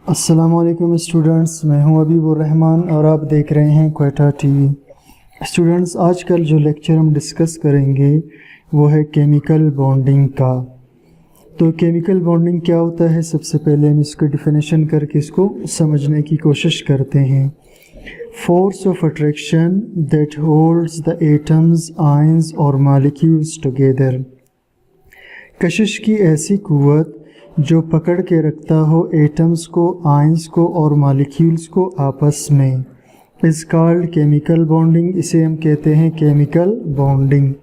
अस्सलामुअलैकुम स्टूडेंट्स, मैं हूं अबीबुर रहमान और आप देख रहे हैं क्वेटा टीवी। स्टूडेंट्स, आजकल जो लेक्चर हम डिस्कस करेंगे वो है केमिकल बॉन्डिंग का। तो केमिकल बॉन्डिंग क्या होता है, सबसे पहले हम इसको डिफिनेशन करके इसको समझने की कोशिश करते हैं। Force of attraction that holds the atoms, ions और मॉलिक्यूल्स टुगेदर। कशिश की ऐसी कुव्वत जो पकड़ के रखता हो एटम्स को, आयंस को और मॉलिक्यूल्स को आपस में, इस कॉल्ड केमिकल बॉन्डिंग। इसे हम कहते हैं केमिकल बॉन्डिंग।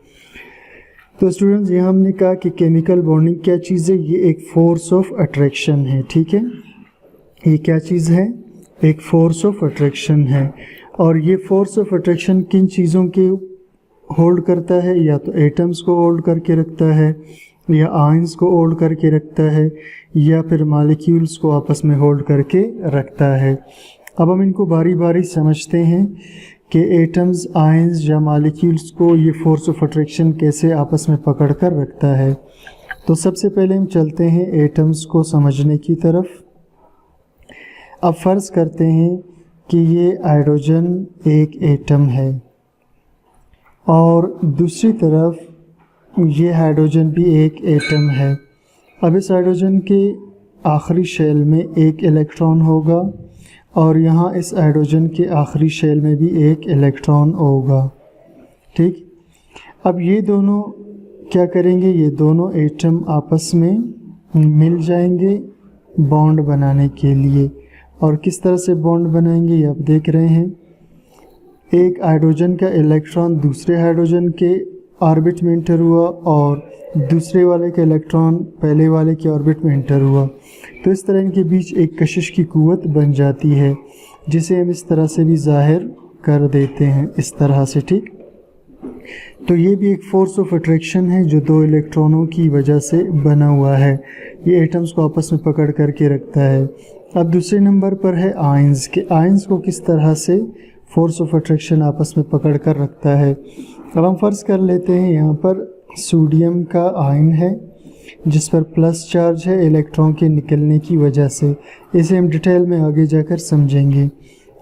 तो स्टूडेंट्स, यहाँ हमने कहा कि केमिकल बॉन्डिंग क्या चीज़ है। ये एक फोर्स ऑफ अट्रैक्शन है, ठीक है। ये क्या चीज़ है? एक फोर्स ऑफ अट्रैक्शन है। और ये फोर्स ऑफ अट्रैक्शन किन चीज़ों के होल्ड करता है? या तो एटम्स को होल्ड करके रखता है, या आयंस को होल्ड करके रखता है, या फिर मॉलिक्यूल्स को आपस में होल्ड करके रखता है। अब हम इनको बारी बारी समझते हैं कि एटम्स, आयंस या मॉलिक्यूल्स को ये फोर्स ऑफ अट्रैक्शन कैसे आपस में पकड़ कर रखता है। तो सबसे पहले हम चलते हैं एटम्स को समझने की तरफ। अब फ़र्ज़ करते हैं कि ये हाइड्रोजन एक एटम है और दूसरी तरफ ये हाइड्रोजन भी एक एटम है। अब इस हाइड्रोजन के आखिरी शेल में एक इलेक्ट्रॉन होगा और यहाँ इस हाइड्रोजन के आखिरी शेल में भी एक इलेक्ट्रॉन होगा, ठीक। अब ये दोनों क्या करेंगे? ये दोनों एटम आपस में मिल जाएंगे बॉन्ड बनाने के लिए। और किस तरह से बॉन्ड बनाएंगे ये आप देख रहे हैं। एक हाइड्रोजन का इलेक्ट्रॉन दूसरे हाइड्रोजन के ऑर्बिट में एंटर हुआ और दूसरे वाले का इलेक्ट्रॉन पहले वाले के ऑर्बिट में एंटर हुआ। तो इस तरह इनके बीच एक कशिश की कुव्वत बन जाती है, जिसे हम इस तरह से भी जाहिर कर देते हैं, इस तरह से, ठीक। तो ये भी एक फोर्स ऑफ अट्रैक्शन है जो दो इलेक्ट्रॉनों की वजह से बना हुआ है। ये एटम्स को आपस में पकड़ करके रखता है। अब दूसरे नंबर पर है आयंस के। आयंस को किस तरह से फोर्स ऑफ अट्रैक्शन आपस में पकड़ कर रखता है। अब हम फ़र्ज़ कर लेते हैं यहाँ पर सोडियम का आयन है जिस पर प्लस चार्ज है इलेक्ट्रॉन के निकलने की वजह से। इसे हम डिटेल में आगे जाकर समझेंगे।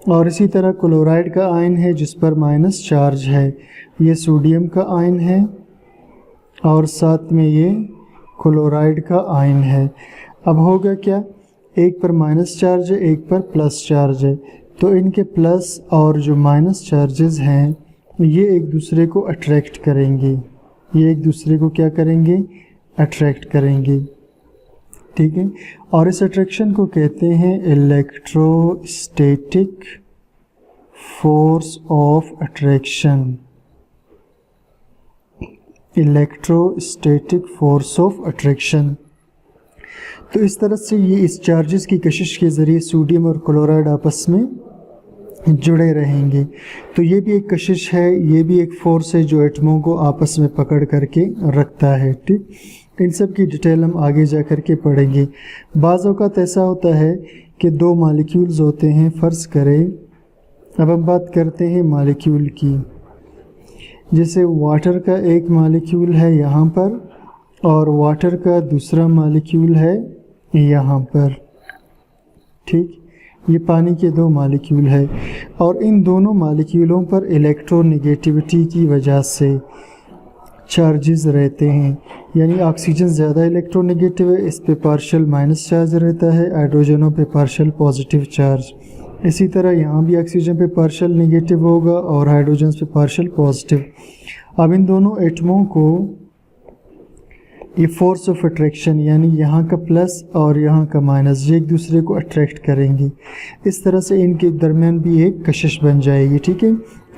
और इसी तरह क्लोराइड का आयन है जिस पर माइनस चार्ज है। ये सोडियम का आयन है और साथ में ये क्लोराइड का आयन है। अब होगा क्या? एक पर माइनस चार्ज है, एक पर प्लस चार्ज है। तो इनके प्लस और जो माइनस चार्जेस हैं ये एक दूसरे को अट्रैक्ट करेंगे। ये एक दूसरे को क्या करेंगे? अट्रैक्ट करेंगे, ठीक है। और इस अट्रैक्शन को कहते हैं electrostatic force of attraction. Electrostatic force of attraction. तो इस तरह से ये इस चार्जेस की कशिश के ज़रिए सोडियम और क्लोराइड आपस में जुड़े रहेंगे। तो ये भी एक कशिश है, ये भी एक फोर्स है जो एटमों को आपस में पकड़ करके रखता है, ठीक। इन सब की डिटेल हम आगे जा कर के पढ़ेंगे। बाज़ औक़ात ऐसा होता है कि दो मॉलिक्यूल्स होते हैं, फ़र्ज़ करें। अब हम बात करते हैं मॉलिक्यूल की। जैसे वाटर का एक मॉलिक्यूल है यहाँ पर और वाटर का दूसरा मॉलिक्यूल है यहाँ पर, ठीक। ये पानी के दो मॉलिक्यूल है और इन दोनों मॉलिक्यूलों पर इलेक्ट्रोनेगेटिविटी की वजह से चार्जेस रहते हैं। यानी ऑक्सीजन ज़्यादा इलेक्ट्रोनेगेटिव है, इस पे पार्शियल माइनस चार्ज रहता है, हाइड्रोजनों पे पार्शियल पॉजिटिव चार्ज। इसी तरह यहाँ भी ऑक्सीजन पे पार्शियल नेगेटिव होगा और हाइड्रोजन पे पार्शियल पॉजिटिव। अब इन दोनों एटमों को ये फोर्स ऑफ अट्रैक्शन, यानी यहाँ का प्लस और यहाँ का माइनस, ये एक दूसरे को अट्रैक्ट करेंगे। इस तरह से इनके दरमियान भी एक कशिश बन जाएगी, ठीक है।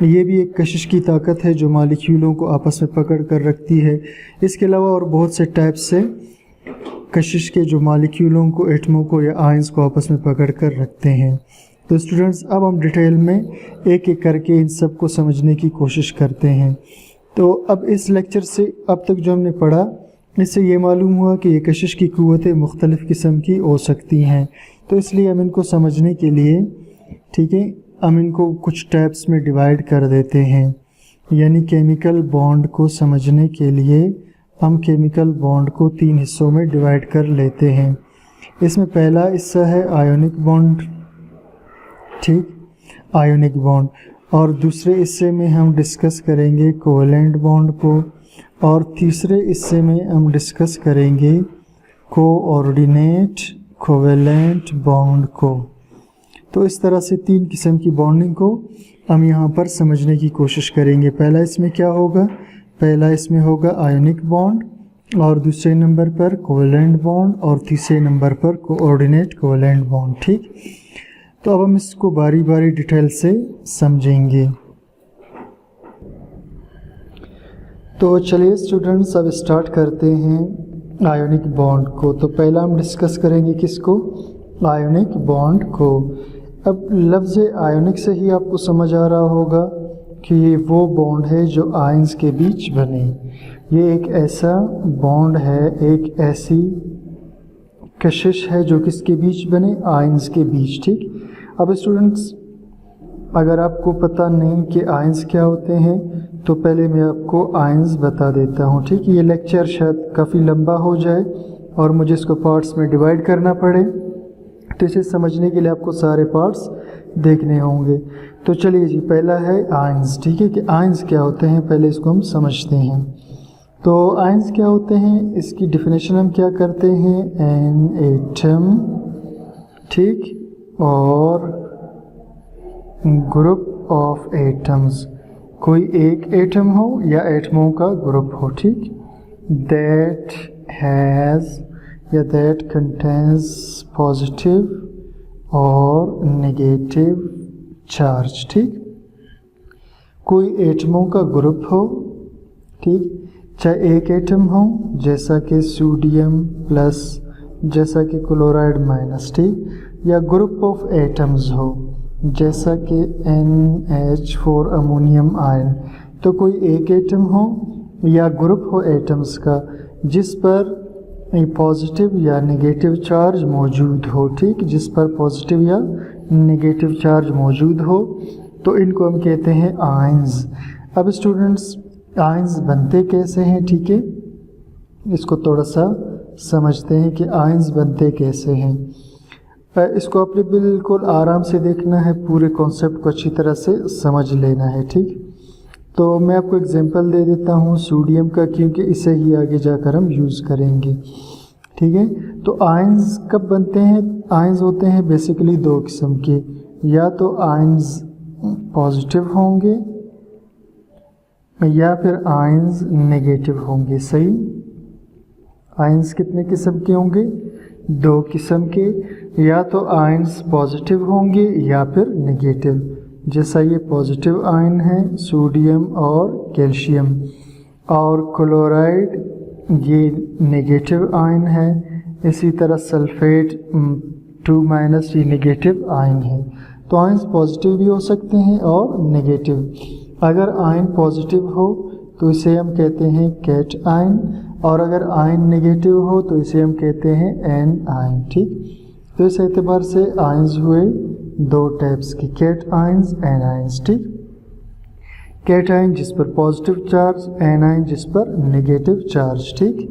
ये भी एक कशिश की ताकत है जो मॉलिक्यूलों को आपस में पकड़ कर रखती है। इसके अलावा और बहुत से टाइप्स से कशिश के जो मॉलिक्यूलों को, एटमों को या आयंस को आपस में पकड़ कर रखते हैं। तो स्टूडेंट्स, अब हम डिटेल में एक एक करके इन सब को समझने की कोशिश करते हैं। तो अब इस लेक्चर से अब तक जो हमने पढ़ा, इससे ये मालूम हुआ कि ये कशिश की कुव्वतें मुख्तलिफ़ किस्म की हो सकती हैं। तो इसलिए हम इनको समझने के लिए, ठीक है, हम इनको कुछ टाइप्स में डिवाइड कर देते हैं। यानी केमिकल बॉन्ड को समझने के लिए हम केमिकल बॉन्ड को 3 हिस्सों में डिवाइड कर लेते हैं। इसमें पहला हिस्सा है आयोनिक बॉन्ड, ठीक, आयोनिक बॉन्ड, और दूसरे हिस्से में हम डिस्कस करेंगे कोवेलेंट बॉन्ड को, और तीसरे हिस्से में हम डिस्कस करेंगे कोऑर्डिनेट कोवेलेंट बॉन्ड को। तो इस तरह से 3 किस्म की बॉन्डिंग को हम यहाँ पर समझने की कोशिश करेंगे। पहला इसमें क्या होगा, पहला इसमें होगा आयोनिक बॉन्ड, और दूसरे नंबर पर कोवेलेंट बॉन्ड, और तीसरे नंबर पर कोऑर्डिनेट कोवेलेंट बॉन्ड, ठीक। तो अब हम इसको बारी बारी डिटेल से समझेंगे। तो चलिए स्टूडेंट्स, अब स्टार्ट करते हैं आयोनिक बॉन्ड को। तो पहला हम डिस्कस करेंगे किसको, आयोनिक बॉन्ड को। अब लफ्ज़ आयोनिक से ही आपको समझ आ रहा होगा कि ये वो बॉन्ड है जो आयंस के बीच बने। ये एक ऐसा बॉन्ड है, एक ऐसी कशिश है जो किसके बीच बने, आयंस के बीच, ठीक। अब स्टूडेंट्स, अगर आपको पता नहीं कि आयंस क्या होते हैं तो पहले मैं आपको आयंस बता देता हूँ, ठीक। ये लेक्चर शायद काफ़ी लंबा हो जाए और मुझे इसको पार्ट्स में डिवाइड करना पड़े, तो इसे समझने के लिए आपको सारे पार्ट्स देखने होंगे। तो चलिए जी, पहला है आयंस, ठीक है, कि आयंस क्या होते हैं, पहले इसको हम समझते हैं। तो आयंस क्या होते हैं, इसकी डेफिनेशन हम क्या करते हैं, एन एटम, ठीक, और ग्रुप ऑफ एटम्स, कोई एक एटम हो या एटमों का ग्रुप हो, ठीक, दैट हैज़ या दैट कंटेन्स पॉजिटिव और नेगेटिव चार्ज, ठीक, कोई एटमों का ग्रुप हो, ठीक, चाहे एक एटम हो जैसा कि सोडियम प्लस, जैसा कि क्लोराइड माइनस, ठीक, या ग्रुप ऑफ एटम्स हो जैसा कि NH4 अमोनियम आयन। तो कोई एक एटम हो या ग्रुप हो एटम्स का जिस पर पॉजिटिव या नेगेटिव चार्ज मौजूद हो, ठीक, जिस पर पॉजिटिव या नेगेटिव चार्ज मौजूद हो, तो इनको हम कहते हैं आयंस। अब स्टूडेंट्स, आयंस बनते कैसे हैं, ठीक है, इसको थोड़ा सा समझते हैं कि आयंस बनते कैसे हैं। इसको आपने बिल्कुल आराम से देखना है, पूरे कॉन्सेप्ट को अच्छी तरह से समझ लेना है, ठीक। तो मैं आपको एग्जांपल दे देता हूँ सोडियम का, क्योंकि इसे ही आगे जाकर हम यूज़ करेंगे, ठीक है। तो आयंस कब बनते हैं, आयंस होते हैं बेसिकली 2 किस्म के, या तो आयंस पॉजिटिव होंगे या फिर आयंस नेगेटिव होंगे, सही। आयंस कितने किस्म के होंगे, 2 किस्म के, या तो आयंस पॉजिटिव होंगे या फिर नेगेटिव, जैसा ये पॉजिटिव आयन है सोडियम और कैल्शियम, और क्लोराइड ये नेगेटिव आयन है, इसी तरह सल्फेट 2- ये नेगेटिव आयन है। तो आयंस पॉजिटिव भी हो सकते हैं और नेगेटिव। अगर आयन पॉजिटिव हो तो इसे हम कहते हैं कैट आयन, और अगर आयन नेगेटिव हो तो इसे हम कहते हैं एन आयन, ठीक। तो इस एतबार से आयंस हुए 2 टाइप्स के, कैट आयंस, एन आयंस, ठीक। कैट आयन जिस पर पॉजिटिव चार्ज, एन आयन जिस पर नेगेटिव चार्ज, ठीक।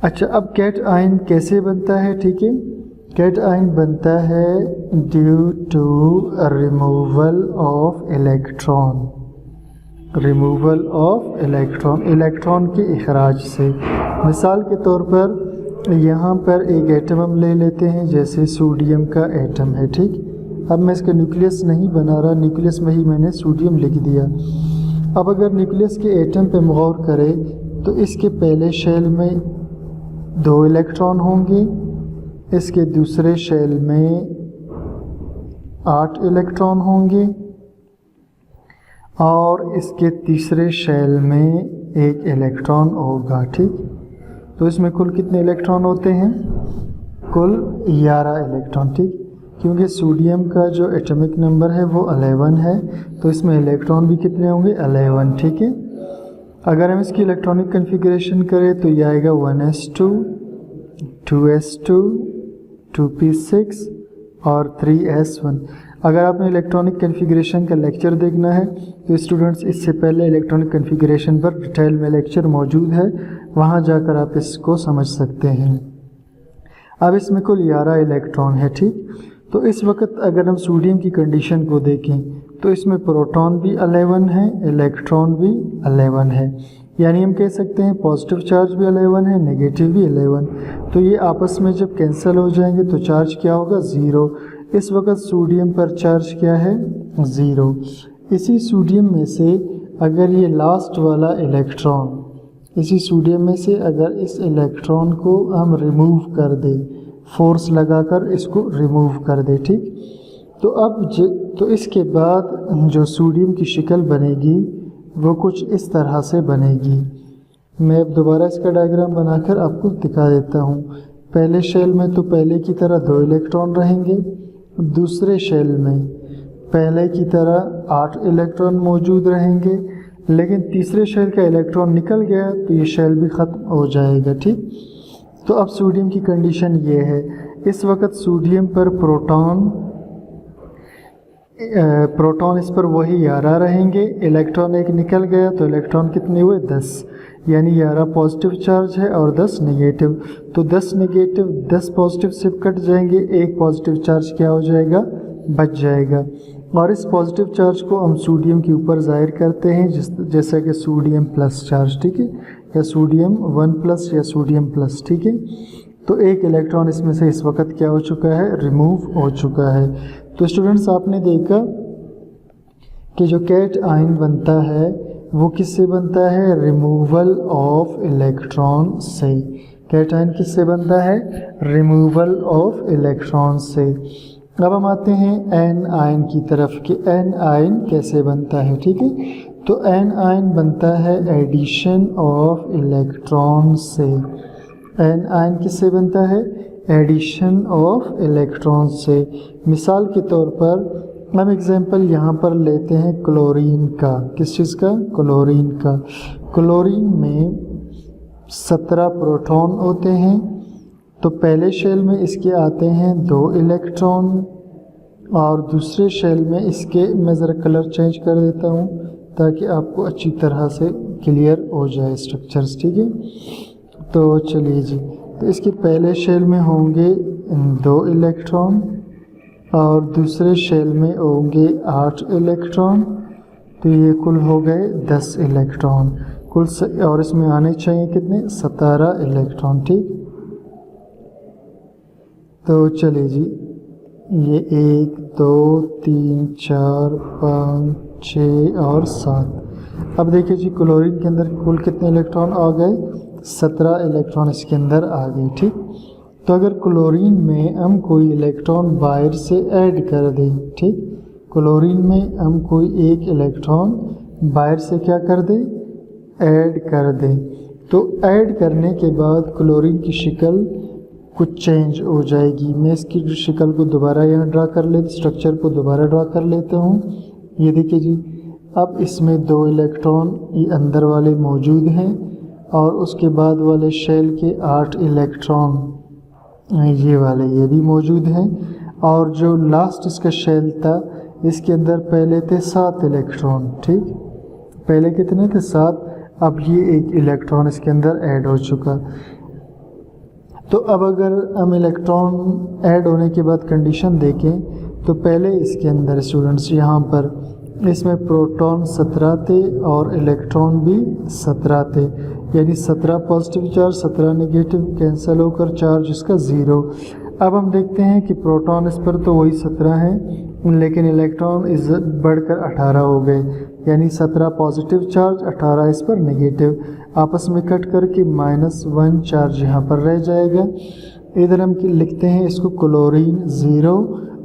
अच्छा, अब कैट आयन कैसे बनता है, ठीक है। कैट आयन बनता है due to removal of electron, removal of electron, electron के इखराज से। मिसाल के तौर पर यहाँ पर एक एटम हम ले लेते हैं, जैसे सोडियम का एटम है, ठीक। अब मैं इसका न्यूक्लियस नहीं बना रहा, न्यूक्लियस में ही मैंने सोडियम लिख दिया। अब अगर न्यूक्लियस के एटम पे गौर करें तो इसके पहले शेल में 2 इलेक्ट्रॉन होंगे, इसके दूसरे शेल में 8 इलेक्ट्रॉन होंगे, और इसके तीसरे शेल में 1 इलेक्ट्रॉन होगा, ठीक। तो इसमें कुल कितने इलेक्ट्रॉन होते हैं, कुल 11 इलेक्ट्रॉन, ठीक। क्योंकि सोडियम का जो एटॉमिक नंबर है वो 11 है, तो इसमें इलेक्ट्रॉन भी कितने होंगे, 11, ठीक है। अगर हम इसकी इलेक्ट्रॉनिक कन्फिग्रेशन करें तो ये आएगा 1s2, 2s2, 2p6 और 3s1। अगर आपने इलेक्ट्रॉनिक कन्फिग्रेशन का लेक्चर देखना है तो स्टूडेंट्स, इससे पहले इलेक्ट्रॉनिक कन्फिग्रेशन पर डिटेल में लेक्चर मौजूद है, वहाँ जाकर आप इसको समझ सकते हैं। अब इसमें कुल 11 इलेक्ट्रॉन है, ठीक। तो इस वक्त अगर हम सोडियम की कंडीशन को देखें तो इसमें प्रोटॉन भी 11 है, इलेक्ट्रॉन भी 11 है, यानी हम कह सकते हैं पॉजिटिव चार्ज भी 11 है, नेगेटिव भी 11। तो ये आपस में जब कैंसिल हो जाएंगे तो चार्ज क्या होगा, 0। इस वक्त सोडियम पर चार्ज क्या है, 0। इसी सोडियम में से अगर ये लास्ट वाला इलेक्ट्रॉन, इसी सोडियम में से अगर इस इलेक्ट्रॉन को हम रिमूव कर दें, फोर्स लगाकर इसको रिमूव कर दे, ठीक। तो अब तो इसके बाद जो सोडियम की शक्ल बनेगी वो कुछ इस तरह से बनेगी। मैं अब दोबारा इसका डायग्राम बनाकर आपको दिखा देता हूँ। पहले शेल में तो पहले की तरह 2 इलेक्ट्रॉन रहेंगे, दूसरे शेल में पहले की तरह 8 इलेक्ट्रॉन मौजूद रहेंगे, लेकिन तीसरे शेल का इलेक्ट्रॉन निकल गया तो ये शेल भी ख़त्म हो जाएगा, ठीक। तो अब सोडियम की कंडीशन ये है, इस वक्त सोडियम पर प्रोटॉन इस पर वही 11 रहेंगे, इलेक्ट्रॉन एक निकल गया तो इलेक्ट्रॉन कितने हुए, 10, यानी 11 पॉजिटिव चार्ज है और 10 नेगेटिव। तो 10 नेगेटिव 10 पॉजिटिव से कट जाएंगे, एक पॉजिटिव चार्ज क्या हो जाएगा, बच जाएगा। और इस पॉजिटिव चार्ज को हम सोडियम के ऊपर जाहिर करते हैं जैसा कि सोडियम प्लस चार्ज, ठीक है, या सोडियम 1+ या सोडियम प्लस, ठीक है। तो एक इलेक्ट्रॉन इसमें से इस वक्त क्या हो चुका है, रिमूव हो चुका है। तो स्टूडेंट्स आपने देखा कि जो कैट आयन बनता है वो किससे बनता है, रिमूवल ऑफ इलेक्ट्रॉन से। कैट आयन किससे बनता है, रिमूवल ऑफ इलेक्ट्रॉन से। अब हम आते हैं एन आयन की तरफ कि एन आयन कैसे बनता है, ठीक है। तो एन आयन बनता है एडिशन ऑफ इलेक्ट्रॉन से। एन आयन किससे बनता है, एडिशन ऑफ इलेक्ट्रॉन से। मिसाल के तौर पर हम एग्जांपल यहाँ पर लेते हैं क्लोरीन का। किस चीज़ का, क्लोरीन का। क्लोरीन में 17 प्रोटॉन होते हैं, तो पहले शेल में इसके आते हैं 2 इलेक्ट्रॉन और दूसरे शेल में इसके, मैं ज़रा कलर चेंज कर देता हूँ ताकि आपको अच्छी तरह से क्लियर हो जाए स्ट्रक्चर्स, ठीक है। तो चलिए जी, तो इसके पहले शेल में होंगे 2 इलेक्ट्रॉन और दूसरे शेल में होंगे 8 इलेक्ट्रॉन, तो ये कुल हो गए 10 इलेक्ट्रॉन कुल और इसमें आने चाहिए कितने, 17 इलेक्ट्रॉन, ठीक। तो चलिए जी, ये 1 2 3 4 5 6 और 7। अब देखिए जी, क्लोरीन के अंदर कुल कितने इलेक्ट्रॉन आ गए, 17 इलेक्ट्रॉन इसके अंदर आ गए, ठीक। तो अगर क्लोरीन में हम कोई इलेक्ट्रॉन बाहर से ऐड कर दें, ठीक, क्लोरीन में हम कोई एक इलेक्ट्रॉन बाहर से क्या कर दें, ऐड कर दें, तो ऐड करने के बाद क्लोरीन की शक्ल कुछ चेंज हो जाएगी। मैं इसकी शक्ल को दोबारा यहाँ ड्रा कर लेते, स्ट्रक्चर को दोबारा ड्रा कर लेता हूँ। ये देखिए जी, अब इसमें 2 इलेक्ट्रॉन ये अंदर वाले मौजूद हैं और उसके बाद वाले शेल के 8 इलेक्ट्रॉन ये वाले ये भी मौजूद हैं, और जो लास्ट इसका शेल था इसके अंदर पहले थे 7 इलेक्ट्रॉन, ठीक। पहले कितने थे, 7। अब ये एक इलेक्ट्रॉन इसके अंदर ऐड हो चुका। तो अब अगर हम इलेक्ट्रॉन ऐड होने के बाद कंडीशन देखें तो पहले इसके अंदर स्टूडेंट्स यहाँ पर इसमें प्रोटॉन 17 थे और इलेक्ट्रॉन भी 17 थे, यानी 17 पॉजिटिव चार्ज 17 नेगेटिव, कैंसिल होकर चार्ज इसका 0। अब हम देखते हैं कि प्रोटॉन इस पर तो वही 17 हैं, लेकिन इलेक्ट्रॉन इस बढ़कर 18 हो गए, यानी 17 पॉजिटिव चार्ज 18 इस पर नेगेटिव, आपस में कट करके -1 चार्ज यहाँ पर रह जाएगा। इधर हम लिखते हैं इसको क्लोरीन 0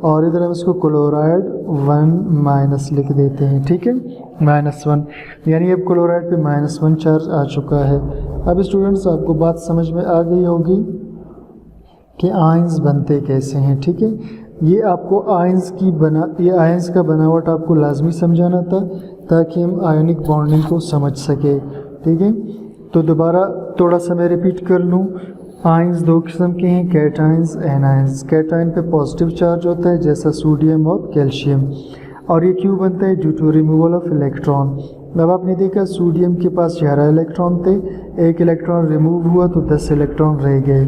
और इधर हम इसको क्लोराइड 1- लिख देते हैं, ठीक है, -1, यानी अब क्लोराइड पे -1 चार्ज आ चुका है। अब स्टूडेंट्स आपको बात समझ में आ गई होगी कि आयंस बनते कैसे हैं, ठीक है। ये आपको ये आयंस का बनावट आपको लाजमी समझाना था ताकि हम आयोनिक बॉन्डिंग को समझ सके, ठीक है। तो दोबारा थोड़ा सा मैं रिपीट कर लूँ। आयंस 2 किस्म के हैं, कैटायंस, एनायंस। कैटायन पे पॉजिटिव चार्ज होता है जैसा सोडियम और कैल्शियम, और ये क्यों बनता है, due to removal of electron. अब आपने देखा सोडियम के पास 11 इलेक्ट्रॉन थे, एक इलेक्ट्रॉन रिमूव हुआ तो 10 इलेक्ट्रॉन रह गए।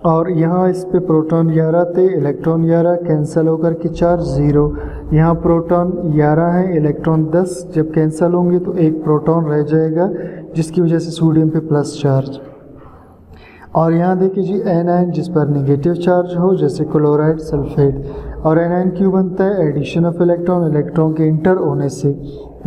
और यहाँ इस पे प्रोटॉन 11 थे, इलेक्ट्रॉन 11 कैंसिल होकर के चार्ज 0। यहाँ प्रोटॉन 11 है, इलेक्ट्रॉन 10, जब कैंसिल होंगे तो एक प्रोटॉन रह जाएगा जिसकी वजह से सोडियम पे प्लस चार्ज। और यहाँ देखिए जी एनायन जिस पर नेगेटिव चार्ज हो, जैसे क्लोराइड सल्फेट। और एनायन क्यों बनता है? एडिशन ऑफ इलेक्ट्रॉन, इलेक्ट्रॉन के इंटर होने से।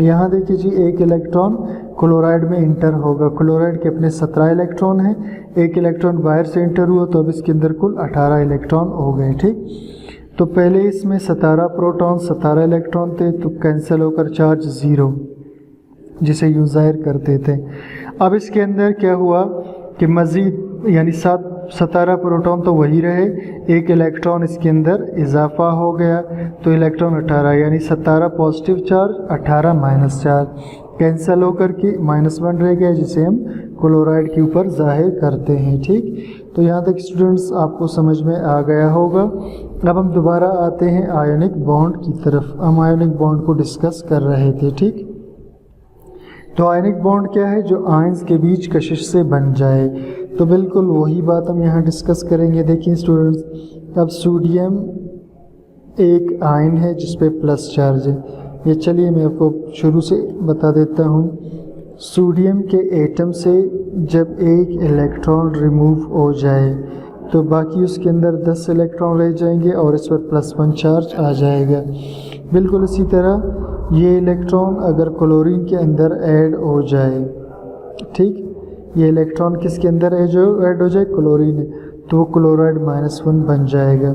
यहाँ देखिए जी एक इलेक्ट्रॉन क्लोराइड में इंटर होगा, क्लोराइड के अपने 17 इलेक्ट्रॉन हैं, एक इलेक्ट्रॉन बाहर से इंटर हुआ तो अब इसके अंदर कुल 18 इलेक्ट्रॉन हो गए। ठीक, तो पहले इसमें 17 प्रोटॉन 17 इलेक्ट्रॉन थे, तो कैंसिल होकर चार्ज 0, जिसे यूँ जाहिर करते थे। अब इसके अंदर क्या हुआ कि मज़ीद यानी 17 प्रोटॉन तो वही रहे, एक इलेक्ट्रॉन इसके अंदर इजाफा हो गया, तो इलेक्ट्रॉन 18 यानी 17 positive charge 18 minus charge, cancel होकर के -1 रह गया, जिसे हम क्लोराइड के ऊपर जाहिर करते हैं। ठीक, तो यहाँ तक स्टूडेंट्स आपको समझ में आ गया होगा। अब हम दोबारा आते हैं आयनिक बॉन्ड की तरफ। हम आयनिक बॉन्ड को डिस्कस कर रहे थे। ठीक, तो आयनिक बॉन्ड क्या है? जो आयंस के बीच कशिश से बन जाए। तो बिल्कुल वही बात हम यहाँ डिस्कस करेंगे। देखिए स्टूडेंट्स, अब सोडियम एक आयन है जिस पे प्लस चार्ज है। ये चलिए मैं आपको शुरू से बता देता हूँ। सोडियम के एटम से जब एक इलेक्ट्रॉन रिमूव हो जाए तो बाकी उसके अंदर 10 इलेक्ट्रॉन रह जाएंगे और इस पर +1 चार्ज आ जाएगा। बिल्कुल इसी तरह ये इलेक्ट्रॉन अगर क्लोरीन के अंदर ऐड हो जाए, ठीक, ये इलेक्ट्रॉन किसके अंदर है जो ऐड हो जाए? क्लोरीन है, तो वो क्लोराइड -1 बन जाएगा।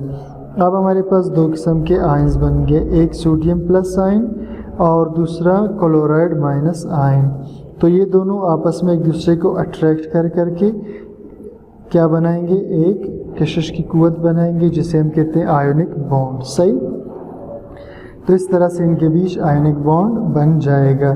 अब हमारे पास दो किस्म के आयंस बन गए, एक सोडियम प्लस आयन और दूसरा क्लोराइड माइनस आयन। तो ये दोनों आपस में एक दूसरे को अट्रैक्ट कर करके क्या बनाएंगे? एक कशिश की कुव्वत बनाएंगे, जिसे हम कहते हैं आयोनिक बॉन्ड। सही, तो इस तरह से इनके बीच आयनिक बॉन्ड बन जाएगा।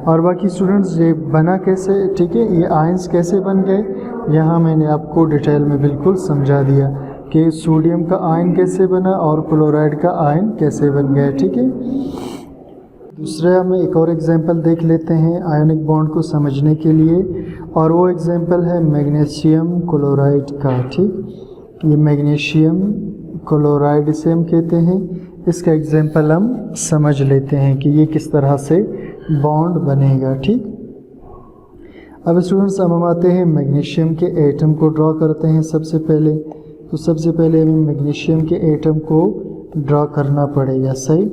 और बाकी स्टूडेंट्स ये बना कैसे, ठीक है, ये आयंस कैसे बन गए, यहाँ मैंने आपको डिटेल में बिल्कुल समझा दिया कि सोडियम का आयन कैसे बना और क्लोराइड का आयन कैसे बन गया। ठीक है, दूसरा में एक और एग्जांपल देख लेते हैं आयनिक बॉन्ड को समझने के लिए, और वो एग्जांपल है मैग्नीशियम क्लोराइड का। ठीक, ये मैग्नीशियम क्लोराइड इसे हम कहते हैं। इसका एग्जांपल हम समझ लेते हैं कि ये किस तरह से बॉन्ड बनेगा। ठीक, अब स्टूडेंट्स हम आते हैं मैग्नीशियम के एटम को ड्रॉ करते हैं सबसे पहले। तो सबसे पहले हमें मैग्नीशियम के एटम को ड्रॉ करना पड़ेगा। सही,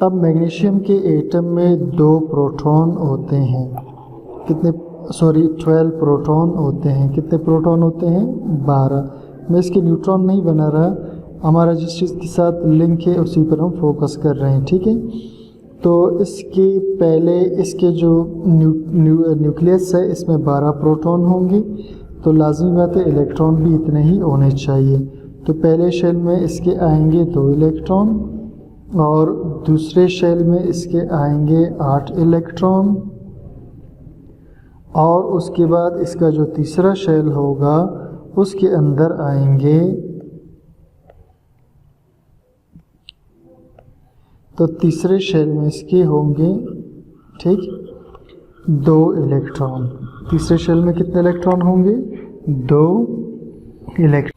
अब मैग्नीशियम के एटम में 2 प्रोटॉन होते हैं। कितने? 12 प्रोटॉन होते हैं। कितने प्रोटॉन होते हैं? 12। मैं इसके न्यूट्रॉन नहीं बना रहा, हमारा जिस चीज़ के साथ लिंक है उसी पर हम फोकस कर रहे हैं। ठीक है, तो इसके पहले इसके जो न्यूक्लियस है इसमें 12 प्रोटॉन होंगे, तो लाजमी बात है इलेक्ट्रॉन भी इतने ही होने चाहिए। तो पहले शेल में इसके आएंगे 2 इलेक्ट्रॉन और दूसरे शेल में इसके आएंगे 8 इलेक्ट्रॉन, और उसके बाद इसका जो तीसरा शेल होगा उसके अंदर आएंगे, तो तीसरे शेल में इसके होंगे, ठीक, 2 इलेक्ट्रॉन। तीसरे शेल में कितने इलेक्ट्रॉन होंगे? 2 इलेक्ट्रॉन।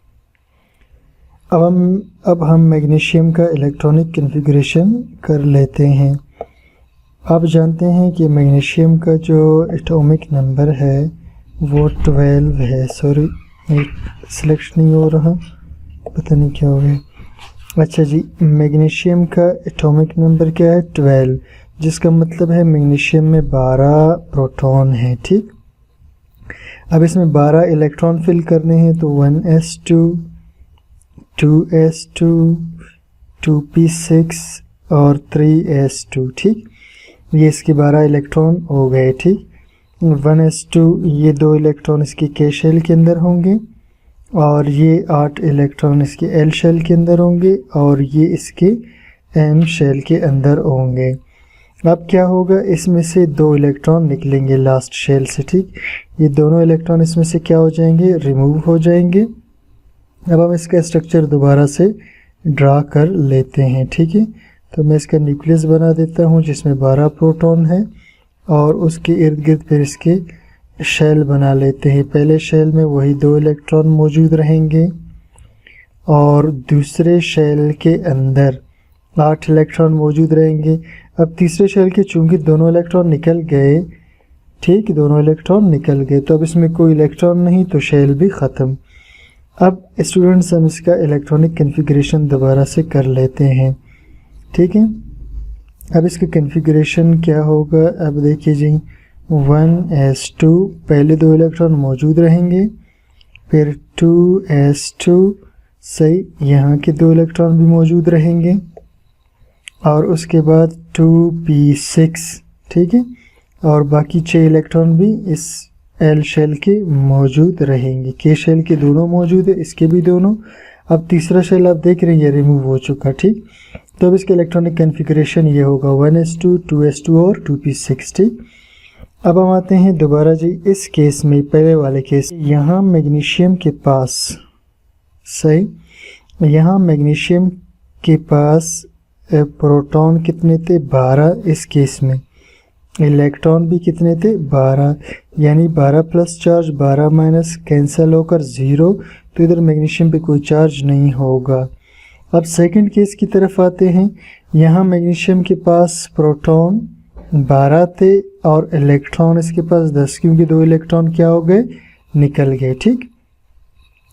अब हम मैग्नीशियम का इलेक्ट्रॉनिक कॉन्फ़िगरेशन कर लेते हैं। आप जानते हैं कि मैग्नीशियम का जो एटॉमिक नंबर है वो 12 है। सॉरी, सिलेक्ट नहीं हो रहा, पता नहीं क्या हो गया। अच्छा जी, मैग्नीशियम का एटॉमिक नंबर क्या है? 12, जिसका मतलब है मैग्नीशियम में 12 प्रोटॉन हैं। ठीक, अब इसमें 12 इलेक्ट्रॉन फिल करने हैं, तो 1s2 2s2 2p6 और 3s2। ठीक, ये इसके 12 इलेक्ट्रॉन हो गए। ठीक, 1s2 ये 2 इलेक्ट्रॉन इसकी K शेल के अंदर होंगे और ये 8 इलेक्ट्रॉन इसके L शेल के अंदर होंगे और ये इसके M शेल के अंदर होंगे। अब क्या होगा, इसमें से 2 इलेक्ट्रॉन निकलेंगे लास्ट शेल से। ठीक, ये दोनों इलेक्ट्रॉन इसमें से क्या हो जाएंगे? रिमूव हो जाएंगे। अब हम इसका स्ट्रक्चर दोबारा से ड्रा कर लेते हैं। ठीक है, तो मैं इसका न्यूक्लियस बना देता हूँ जिसमें 12 प्रोटॉन है और उसके इर्द गिर्द फिर इसके शेल बना लेते हैं। पहले शेल में वही 2 इलेक्ट्रॉन मौजूद रहेंगे और दूसरे शेल के अंदर 8 इलेक्ट्रॉन मौजूद रहेंगे। अब तीसरे शेल के चूंकि दोनों इलेक्ट्रॉन निकल गए, ठीक, दोनों इलेक्ट्रॉन निकल गए, तो अब इसमें कोई इलेक्ट्रॉन नहीं, तो शेल भी ख़त्म। अब स्टूडेंट्स हम इसका इलेक्ट्रॉनिक कन्फिग्रेशन दोबारा से कर लेते हैं, ठीक है। अब इसका कन्फिग्रेशन क्या होगा, अब देखिए जी 1s2, पहले 2 इलेक्ट्रॉन मौजूद रहेंगे, फिर 2s2, सही, यहाँ के 2 इलेक्ट्रॉन भी मौजूद रहेंगे, और उसके बाद 2p6, ठीक है, और बाकी 6 इलेक्ट्रॉन भी इस एल शेल के मौजूद रहेंगे। के शेल के दोनों मौजूद है, इसके भी दोनों। अब तीसरा शेल आप देख रहे हैं ये रिमूव हो चुका, ठीक। तो अब इसका इलेक्ट्रॉनिक कन्फिग्रेशन ये होगा 1s2, 2s2 और 2p6, ठीक। अब हम आते हैं दोबारा जी इस केस में, पहले वाले केस, यहाँ मैग्नीशियम के पास, सही, यहाँ मैग्नीशियम के पास प्रोटॉन कितने थे, 12, इस केस में इलेक्ट्रॉन भी कितने थे, 12, यानी 12 प्लस चार्ज 12 माइनस कैंसिल होकर 0, तो इधर मैग्नीशियम पे कोई चार्ज नहीं होगा। अब सेकंड केस की तरफ आते हैं। यहाँ मैग्नीशियम के पास प्रोटॉन 12 थे और इलेक्ट्रॉन इसके पास 10, क्योंकि 2 इलेक्ट्रॉन क्या हो गए, निकल गए, ठीक,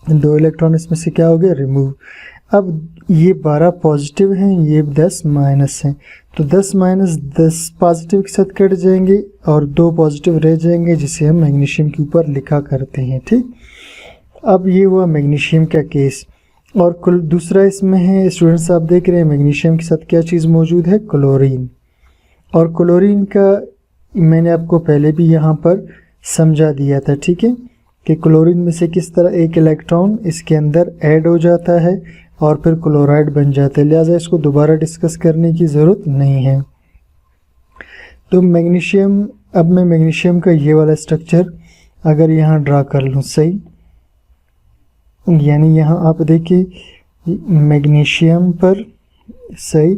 2 इलेक्ट्रॉन इसमें से क्या हो गए, रिमूव। अब ये 12 पॉजिटिव हैं, ये 10 माइनस हैं, तो 10 माइनस 10 पॉजिटिव के साथ कट जाएंगे और 2 पॉजिटिव रह जाएंगे, जिसे हम मैग्नीशियम के ऊपर लिखा करते हैं, ठीक। अब ये हुआ मैग्नीशियम का केस। और कुल दूसरा इसमें है, स्टूडेंट्स आप देख रहे हैं मैग्नीशियम के साथ क्या चीज़ मौजूद है, क्लोरीन। और क्लोरीन का मैंने आपको पहले भी यहाँ पर समझा दिया था, ठीक है, कि क्लोरीन में से किस तरह एक इलेक्ट्रॉन इसके अंदर ऐड हो जाता है और फिर क्लोराइड बन जाता है, लिहाजा इसको दोबारा डिस्कस करने की ज़रूरत नहीं है। तो मैग्नीशियम, अब मैं मैग्नीशियम का ये वाला स्ट्रक्चर अगर यहाँ ड्रा कर लूँ, सही, यानी यहाँ आप देखिए मैग्नीशियम पर, सही,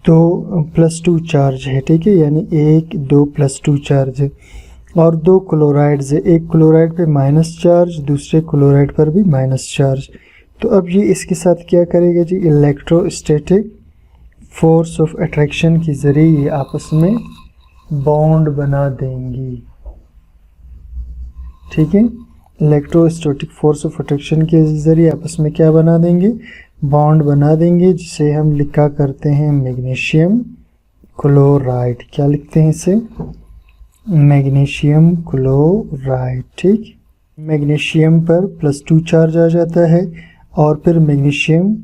2+2 चार्ज है, ठीक है, यानी 1 2+2 चार्ज है, और 2 क्लोराइड्स है, एक क्लोराइड पे माइनस चार्ज, दूसरे क्लोराइड पर भी माइनस चार्ज। तो अब ये इसके साथ क्या करेगा जी, इलेक्ट्रोस्टैटिक फोर्स ऑफ अट्रैक्शन के ज़रिए ये आपस में बॉन्ड बना देंगी, ठीक है, इलेक्ट्रोस्टैटिक फोर्स ऑफ अट्रैक्शन के ज़रिए आपस में क्या बना देंगे, बॉन्ड बना देंगे, जिसे हम लिखा करते हैं मैग्नीशियम क्लोराइड। क्या लिखते हैं इसे, मैग्नीशियम क्लोराइड, ठीक। मैग्नीशियम पर +2 चार्ज आ जाता है और फिर मैग्नीशियम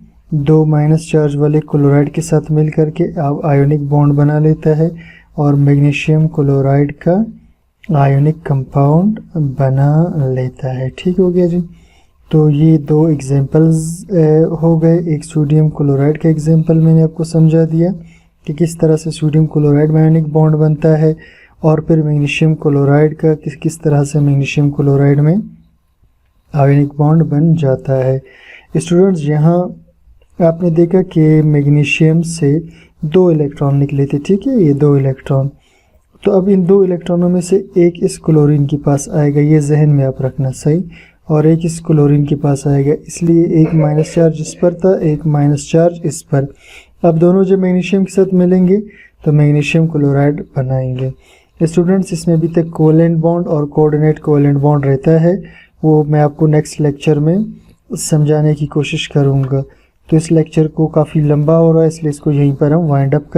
2 माइनस चार्ज वाले क्लोराइड के साथ मिल करके आयोनिक बॉन्ड बना लेता है और मैग्नीशियम क्लोराइड का आयोनिक कंपाउंड बना लेता है, ठीक हो गया जी। तो ये 2 एग्जांपल्स हो गए। एक सोडियम क्लोराइड का एग्जांपल मैंने आपको समझा दिया कि किस तरह से सोडियम क्लोराइड में आयोनिक बॉन्ड बनता है, और फिर मैग्नीशियम क्लोराइड का किस तरह से मैग्नीशियम क्लोराइड में आयोनिक बॉन्ड बन जाता है। स्टूडेंट्स, यहाँ आपने देखा कि मैग्नीशियम से 2 इलेक्ट्रॉन निकले थे, ठीक है, ये 2 इलेक्ट्रॉन। तो अब इन 2 इलेक्ट्रॉनों में से एक इस क्लोरीन के पास आएगा, ये जहन में आप रखना, सही, और एक इस क्लोरीन के पास आएगा, इसलिए एक माइनस चार्ज इस पर था, एक माइनस चार्ज इस पर। अब दोनों जब मैग्नीशियम के साथ मिलेंगे तो मैग्नीशियम क्लोराइड बनाएंगे। स्टूडेंट्स, इसमें अभी तक कोवैलेंट बॉन्ड और कोऑर्डिनेट कोवैलेंट बॉन्ड रहता है, वो मैं आपको नेक्स्ट लेक्चर में समझाने की कोशिश करूँगा। तो इस लेक्चर को काफ़ी लंबा हो रहा है, इसलिए इसको यहीं पर हम वाइंड अप कर